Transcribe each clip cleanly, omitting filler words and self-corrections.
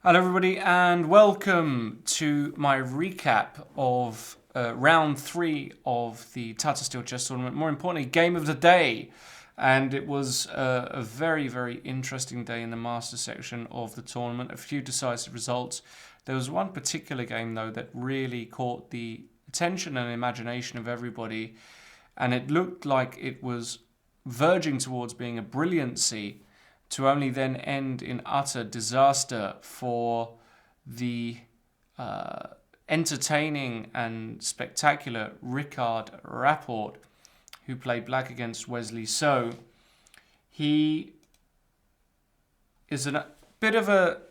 Hello everybody and welcome to my recap of round 3 of the Tata Steel Chess Tournament. More importantly, game of the day. And it was a very, very interesting day in the Master section of the tournament. A few decisive results. There was one particular game though that really caught the attention and imagination of everybody. And it looked like it was verging towards being a brilliancy, to only then end in utter disaster for the entertaining and spectacular Rapport, who played black against Wesley So. He is a bit of a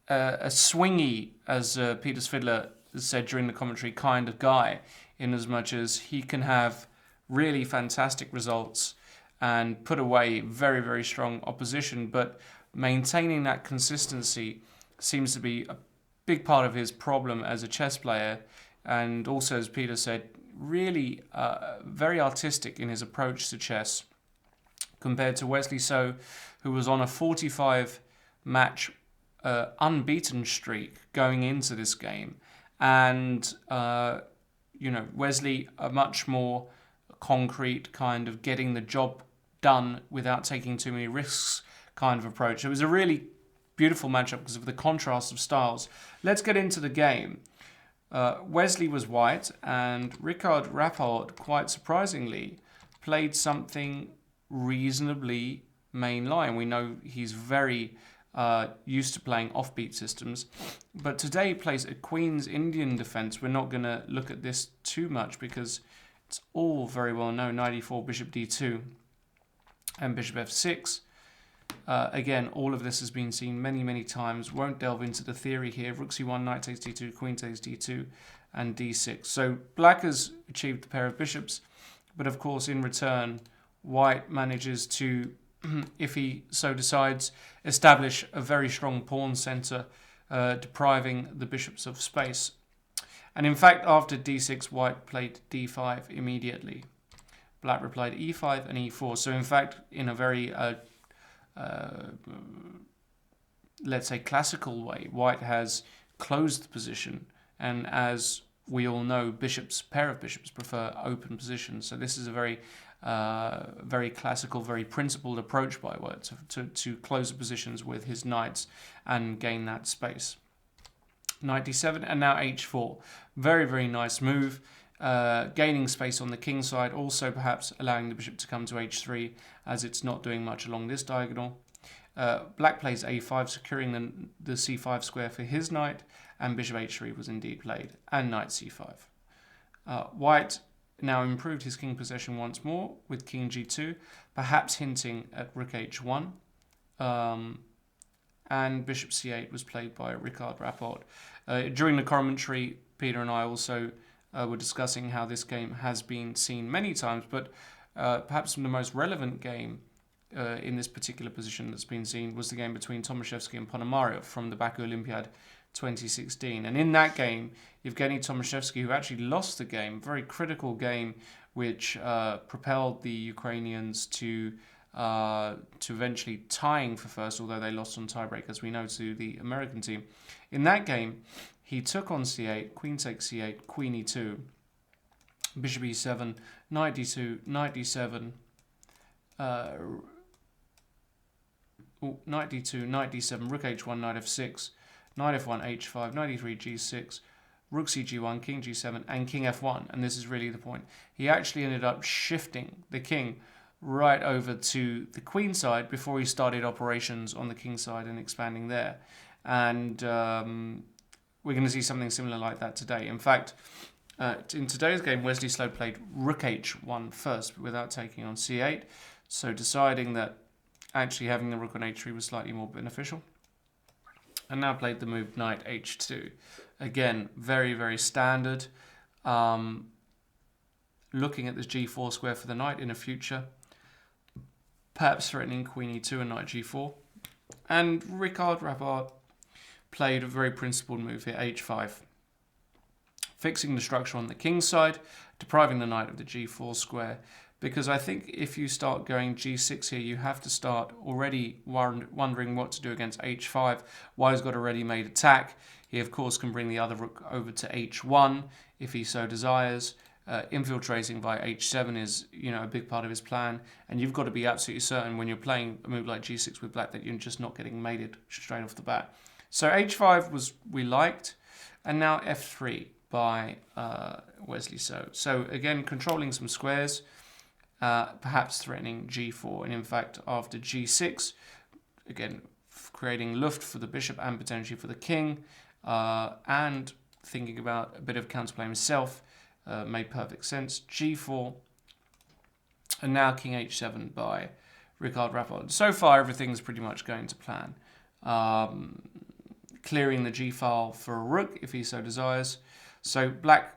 swingy, as Peter Svidler said during the commentary, kind of guy, in as much as he can have really fantastic results and put away very, very strong opposition, but maintaining that consistency seems to be a big part of his problem as a chess player. And also, as Peter said, really very artistic in his approach to chess, compared to Wesley So, who was on a 45 match unbeaten streak going into this game. And Wesley, a much more concrete kind of getting the job done without taking too many risks kind of approach. It was a really beautiful matchup because of the contrast of styles. Let's get into the game. Wesley was white, and Rapport, quite surprisingly, played something reasonably mainline. We know he's very used to playing offbeat systems, but today he plays a Queen's Indian defense. We're not going to look at this too much because it's all very well known. Knight e4, bishop d2, and bishop f6. Again, all of this has been seen many, many times. Won't delve into the theory here. Rook c1, knight takes d2, queen takes d2, and d6. So black has achieved the pair of bishops, but of course, in return, white manages to, if he so decides, establish a very strong pawn center, depriving the bishops of space. And in fact, after d6, white played d5 immediately. Black replied e5 and e4. So in fact, in a very, let's say, classical way, white has closed the position. And as we all know, pair of bishops prefer open positions. So this is a very, very classical, very principled approach by white to close the positions with his knights and gain that space. Knight d7 and now h4. Very, very nice move. Gaining space on the king side, also perhaps allowing the bishop to come to h3, as it's not doing much along this diagonal. Black plays a5, securing the c5 square for his knight, and bishop h3 was indeed played, and knight c5. White now improved his king possession once more with king g2, perhaps hinting at rook h1. And bishop c8 was played by Rapport. During the commentary, Peter and I also were discussing how this game has been seen many times, but perhaps the most relevant game in this particular position that's been seen was the game between Tomaszewski and Ponomarev from the Baku Olympiad 2016. And in that game, Yevgeny Tomaszewski, who actually lost the game, very critical game, which propelled the Ukrainians to eventually tying for first, although they lost on tiebreak, as we know, to the American team. In that game, he took on c8, queen takes c8, queen e2, bishop e7, knight d2, knight d7, knight d2, knight d7, rook h1, knight f6, knight f1, h5, knight e3, g6, rook cg1, king g7, and king f1. And this is really the point. He actually ended up shifting the king right over to the queen side before he started operations on the king side and expanding there. And we're going to see something similar like that today. In fact, in today's game, Wesley So played rook h1 first without taking on c8, so deciding that actually having the rook on h3 was slightly more beneficial. And now played the move knight h2. Again, very, very standard. Looking at this g4 square for the knight in the future, perhaps threatening queen e2 and knight g4. And Rapport played a very principled move here, h5. Fixing the structure on the king side, depriving the knight of the g4 square, because I think if you start going g6 here, you have to start already wondering what to do against h5. White's got a ready-made attack. He, of course, can bring the other rook over to h1 if he so desires. Infiltrating via h7 is, a big part of his plan, and you've got to be absolutely certain when you're playing a move like g6 with black that you're just not getting mated straight off the bat. So h5 we liked, and now f3 by Wesley So. So again, controlling some squares, perhaps threatening g4, and in fact after g6, again creating luft for the bishop and potentially for the king, and thinking about a bit of counterplay himself. Made perfect sense. g4, and now king h7 by Rapport. So far, everything's pretty much going to plan. Clearing the g file for a rook if he so desires. So black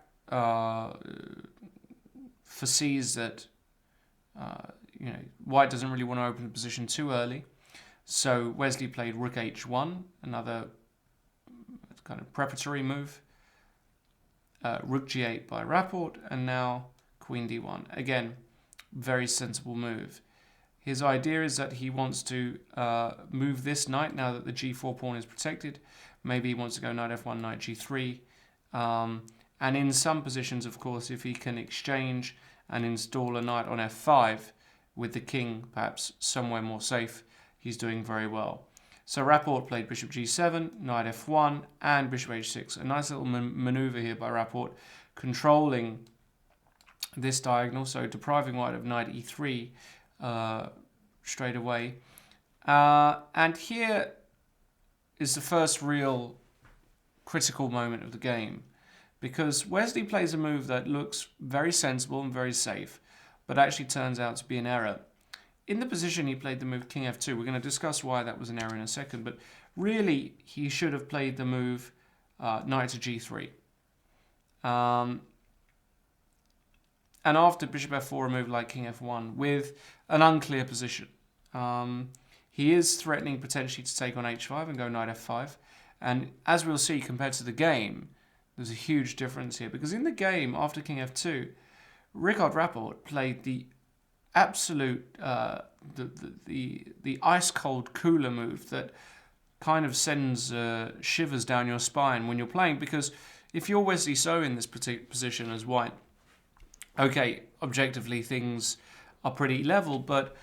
foresees that white doesn't really want to open the position too early. So Wesley played rook h1, another kind of preparatory move. Rook g8 by Rapport, and now queen d1. Again, very sensible move. His idea is that he wants to move this knight now that the g4 pawn is protected. Maybe he wants to go knight f1, knight g3. And in some positions, of course, if he can exchange and install a knight on f5 with the king perhaps somewhere more safe, he's doing very well. So Rapport played bishop g7, knight f1, and bishop h6. A nice little maneuver here by Rapport, controlling this diagonal, so depriving white of knight e3 straight away. And here is the first real critical moment of the game, because Wesley plays a move that looks very sensible and very safe, but actually turns out to be an error. In the position he played the move king f2. We're going to discuss why that was an error in a second, but really he should have played the move knight to g3. And after bishop f4, a move like king f1 with an unclear position. He is threatening potentially to take on h5 and go knight f5. And as we'll see, compared to the game, there's a huge difference here, because in the game after king f2, Rapport played the absolute the ice cold cooler move that kind of sends shivers down your spine when you're playing, because if you're Wesley So in this particular position as white, okay, objectively things are pretty level, but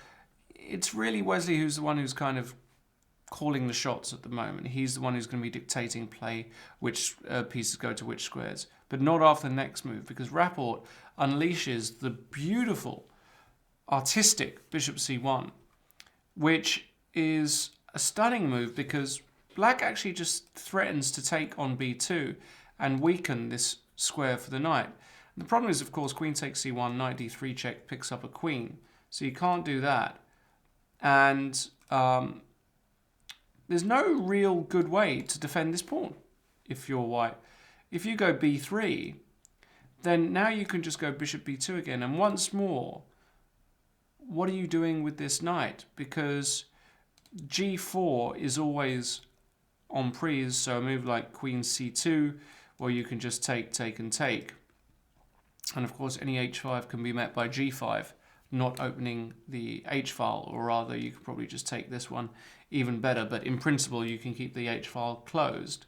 it's really Wesley who's the one who's kind of calling the shots at the moment. He's the one who's going to be dictating play, which pieces go to which squares, but not after the next move, because Rapport unleashes the beautiful artistic bishop c1, which is a stunning move because black actually just threatens to take on b2 and weaken this square for the knight. And the problem is, of course, queen takes c1, knight d3 check picks up a queen, so you can't do that. And there's no real good way to defend this pawn if you're white. If you go b3, then now you can just go bishop b2 again, and once more, what are you doing with this knight? Because g4 is always en prise, so a move like queen c2, where you can just take, and take. And of course, any h5 can be met by g5, not opening the h-file, or rather, you could probably just take this one even better, but in principle, you can keep the h-file closed.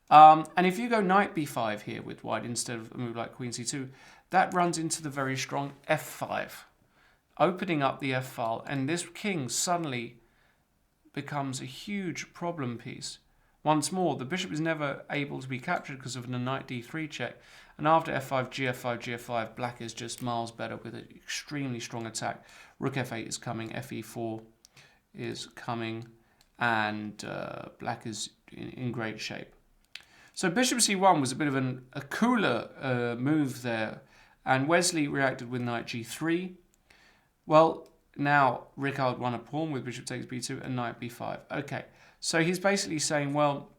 And if you go knight b5 here with white instead of a move like queen c2, that runs into the very strong f5. Opening up the f-file, and this king suddenly becomes a huge problem piece. Once more, the bishop is never able to be captured because of the knight d3 check, and after f5, gf5, gf5, black is just miles better with an extremely strong attack. Rook f8 is coming, fe4 is coming, and black is in great shape. So bishop c1 was a bit of a cooler move there, and Wesley reacted with knight g3. Well, now Rickard won a pawn with bishop takes b2 and knight b5. Okay, so he's basically saying, well,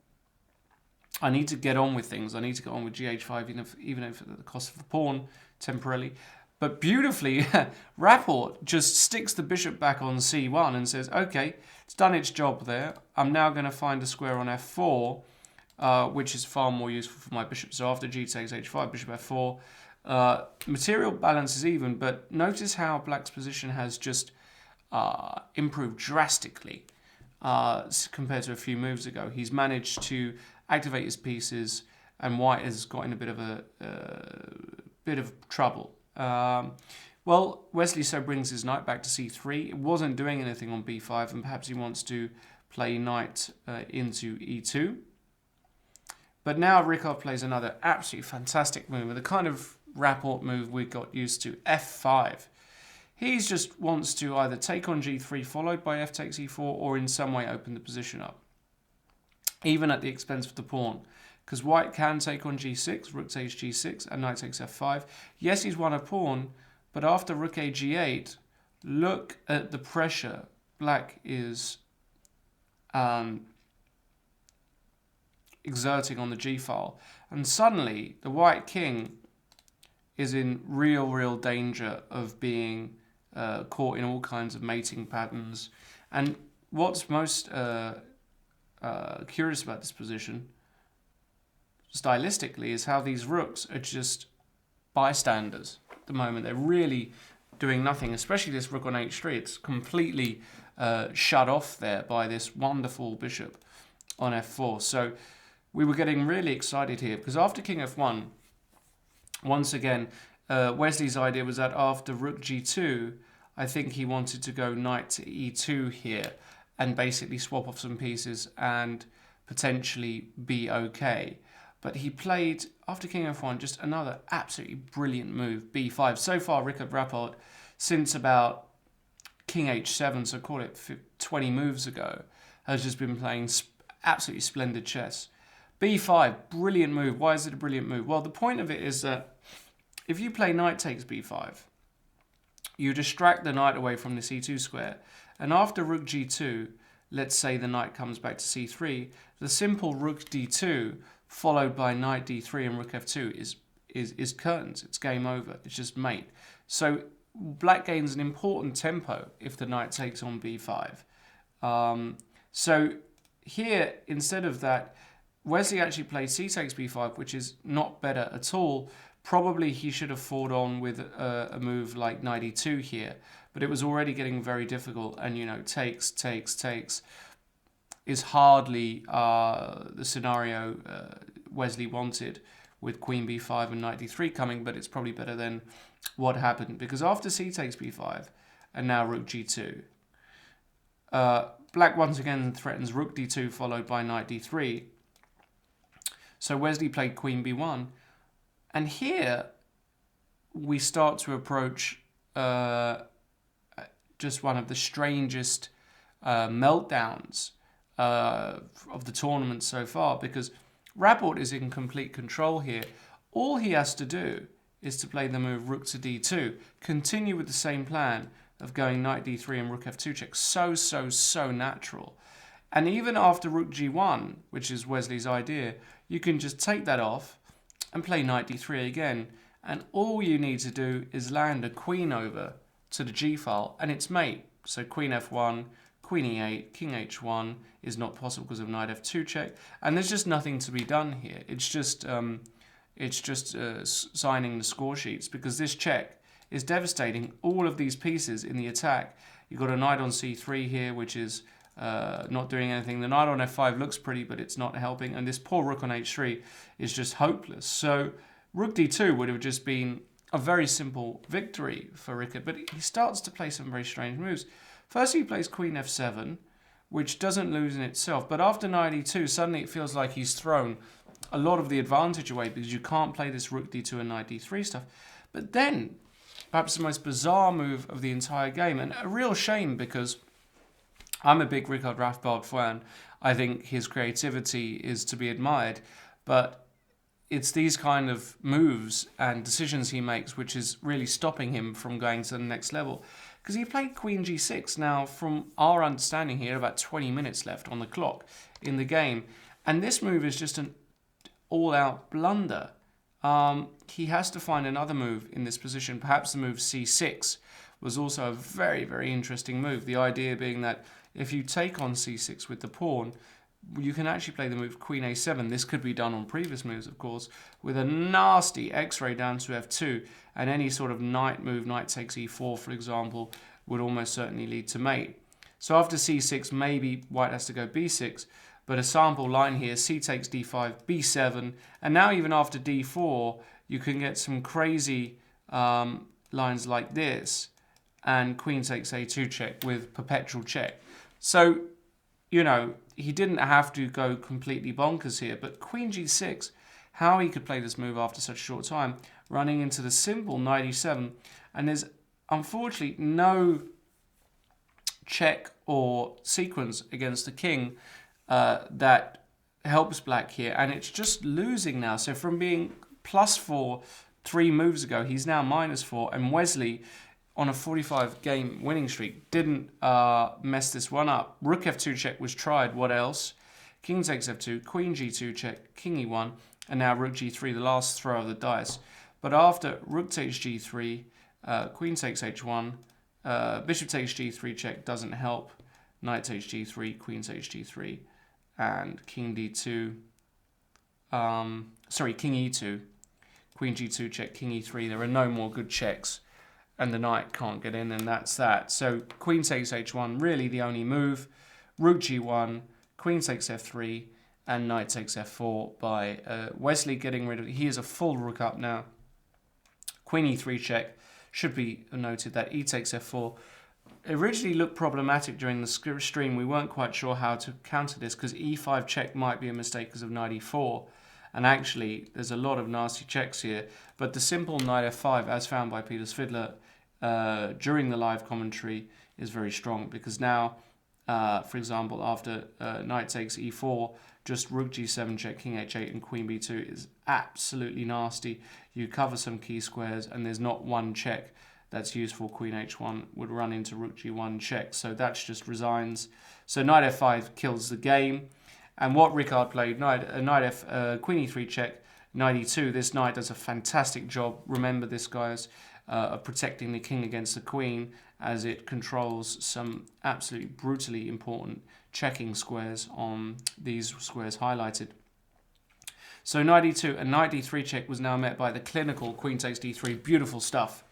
I need to get on with things. I need to get on with gh5, even if at the cost of the pawn temporarily. But beautifully, Rapport just sticks the bishop back on c1 and says, okay, it's done its job there. I'm now going to find a square on f4, which is far more useful for my bishop. So after g takes h5, bishop f4, Material balance is even, but notice how black's position has just improved drastically compared to a few moves ago. He's managed to activate his pieces, and white has got in a bit of trouble. Well, Wesley so brings his knight back to c3. It wasn't doing anything on b5, and perhaps he wants to play knight into e2. But now Rickard plays another absolutely fantastic move, the kind of Rapport move we got used to, f5. He just wants to either take on g3 followed by f takes e4, or in some way open the position up, even at the expense of the pawn. Because white can take on g6, rook takes g6, and knight takes f5. Yes, he's won a pawn, but after rook a g8, look at the pressure black is exerting on the g-file. And suddenly, the white king is in real danger of being caught in all kinds of mating patterns. And what's most curious about this position, stylistically, is how these rooks are just bystanders at the moment. They're really doing nothing, especially this rook on h3. It's completely shut off there by this wonderful bishop on f4. So we were getting really excited here, because after king f1, once again, Wesley's idea was that after rook g2, I think he wanted to go knight to e2 here and basically swap off some pieces and potentially be okay. But he played, after king f1, just another absolutely brilliant move, b5. So far, Rickard Rapport, since about king h7, so call it 20 moves ago, has just been playing absolutely splendid chess. b5, brilliant move. Why is it a brilliant move? Well, the point of it is that if you play knight takes b5, you distract the knight away from the c2 square. And after rook g2, let's say the knight comes back to c3, the simple rook d2 followed by knight d3 and rook f2 is curtains. It's game over. It's just mate. So black gains an important tempo if the knight takes on b5. So here, instead of that, Wesley actually played c takes b5, which is not better at all. Probably he should have fought on with a move like knight e2 here, but it was already getting very difficult, and takes is hardly the scenario Wesley wanted, with queen b5 and knight d3 coming, but it's probably better than what happened, because after c takes b5 and now rook g2, black once again threatens rook d2 followed by knight d3. So Wesley played queen b1, and here we start to approach just one of the strangest meltdowns of the tournament so far, because Rapport is in complete control here. All he has to do is to play the move rook to d2, continue with the same plan of going knight d3 and rook f2 check. So natural. And even after rook g1, which is Wesley's idea, you can just take that off and play knight d3 again. And all you need to do is land a queen over to the g-file, and it's mate. So queen f1, queen e8, king h1 is not possible because of knight f2 check. And there's just nothing to be done here. It's just signing the score sheets, because this check is devastating all of these pieces in the attack. You've got a knight on c3 here, which is not doing anything. The knight on f5 looks pretty, but it's not helping. And this poor rook on h3 is just hopeless. So rook d2 would have just been a very simple victory for Rickard. But he starts to play some very strange moves. First, he plays queen f7, which doesn't lose in itself. But after knight e2, suddenly it feels like he's thrown a lot of the advantage away, because you can't play this rook d2 and knight d3 stuff. But then, perhaps the most bizarre move of the entire game, and a real shame, because I'm a big Rickard Rapport fan. I think his creativity is to be admired, but it's these kind of moves and decisions he makes which is really stopping him from going to the next level. Because he played queen g6. Now, from our understanding here, about 20 minutes left on the clock in the game, and this move is just an all-out blunder. He has to find another move in this position. Perhaps the move c6 was also a very interesting move. The idea being that if you take on c6 with the pawn, you can actually play the move Queen A7. This could be done on previous moves, of course, with a nasty X-ray down to F2, and any sort of knight move, knight takes E4, for example, would almost certainly lead to mate. So after C6, maybe white has to go B6, but a sample line here, C takes D5, B7, and now even after D4, you can get some crazy lines like this, and queen takes A2 check with perpetual check. So, you know, he didn't have to go completely bonkers here, but queen G6, how he could play this move after such a short time, running into the simple knight E7, and there's unfortunately no check or sequence against the king that helps black here, and it's just losing now. So from being +4 3 moves ago, he's now -4, and Wesley, on a 45 game winning streak, didn't mess this one up. Rook F2 check was tried. What else? King takes F2, Queen G2 check, King E1, and now Rook G3, the last throw of the dice. But after Rook takes G3, Queen takes H1, Bishop takes G3 check, doesn't help. Knight takes G3, Queen takes G3, and King D2. King E2, Queen G2 check, King E3. There are no more good checks, and the knight can't get in, and that's that. So Queen takes H1, really the only move. Rook G1, Queen takes F3, and Knight takes F4 by Wesley getting rid of. He is a full rook up now. Queen E3 check. Should be noted that E takes F4 originally looked problematic during the stream. We weren't quite sure how to counter this because E5 check might be a mistake because of Knight E4. And actually, there's a lot of nasty checks here. But the simple Knight F5, as found by Peter Svidler during the live commentary, is very strong because now, for example, after Knight takes E4, just Rook G7 check, King H8 and Queen B2 is absolutely nasty. You cover some key squares and there's not one check that's useful. Queen H1 would run into Rook G1 check. So that's just resigns. So Knight F5 kills the game. And what Ricard played, Queen E3 check, Knight E2. This knight does a fantastic job. Remember this, guys, of protecting the king against the queen as it controls some absolutely brutally important checking squares on these squares highlighted. So Knight E2 and Knight D3 check was now met by the clinical Queen takes D3. Beautiful stuff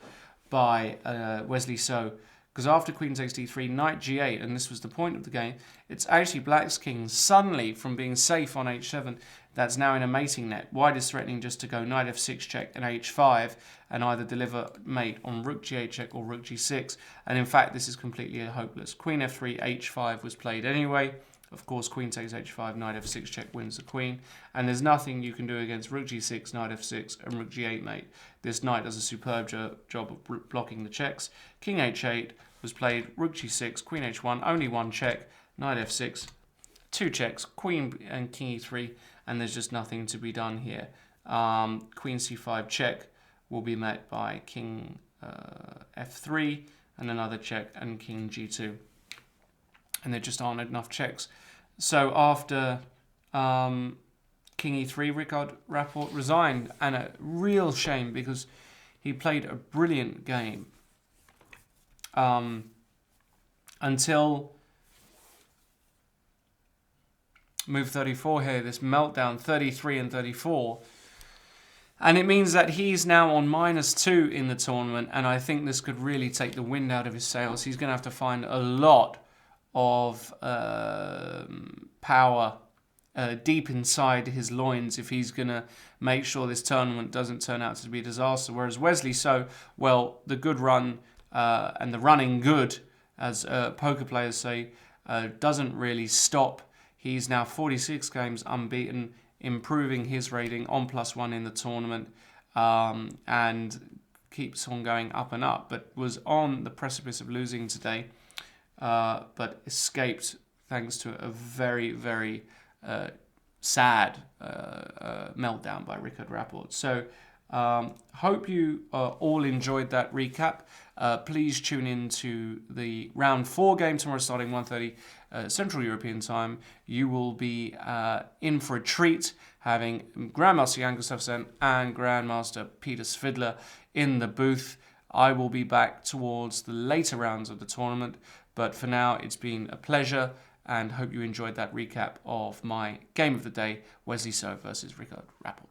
by Wesley So. Because after Queen takes D3, Knight G8, and this was the point of the game, it's actually Black's king suddenly from being safe on H7 that's now in a mating net. White is threatening just to go Knight F6 check and H5 and either deliver mate on Rook G8 check or Rook G6. And in fact, this is completely hopeless. Queen F3, H5 was played anyway. Of course, Queen takes H5, Knight F6 check wins the Queen. And there's nothing you can do against Rook G6, Knight F6 and Rook G8 mate. This knight does a superb job of blocking the checks. King H8 was played, Rook G6, Queen H1, only one check, Knight F6, 2 checks, Queen and King E3, and there's just nothing to be done here. Queen C5 check will be met by King F3, and another check, and King G2. And there just aren't enough checks. So after King E3, Ricard Rapport resigned, and a real shame because he played a brilliant game. Until move 34 here, this meltdown, 33 and 34. And it means that he's now on -2 in the tournament, and I think this could really take the wind out of his sails. He's going to have to find a lot of power deep inside his loins if he's going to make sure this tournament doesn't turn out to be a disaster. Whereas Wesley So, well, the good run and the running good, as poker players say, doesn't really stop. He's now 46 games unbeaten, improving his rating on +1 in the tournament, and keeps on going up and up, but was on the precipice of losing today, but escaped thanks to a very, very sad meltdown by Ricard Rapport. So hope you all enjoyed that recap. Please tune in to the round 4 game tomorrow starting 1:30 Central European time. You will be in for a treat having Grandmaster Jan Gustafsson and Grandmaster Peter Svidler in the booth. I will be back towards the later rounds of the tournament, but for now it's been a pleasure, and hope you enjoyed that recap of my game of the day, Wesley So versus So-Rapport.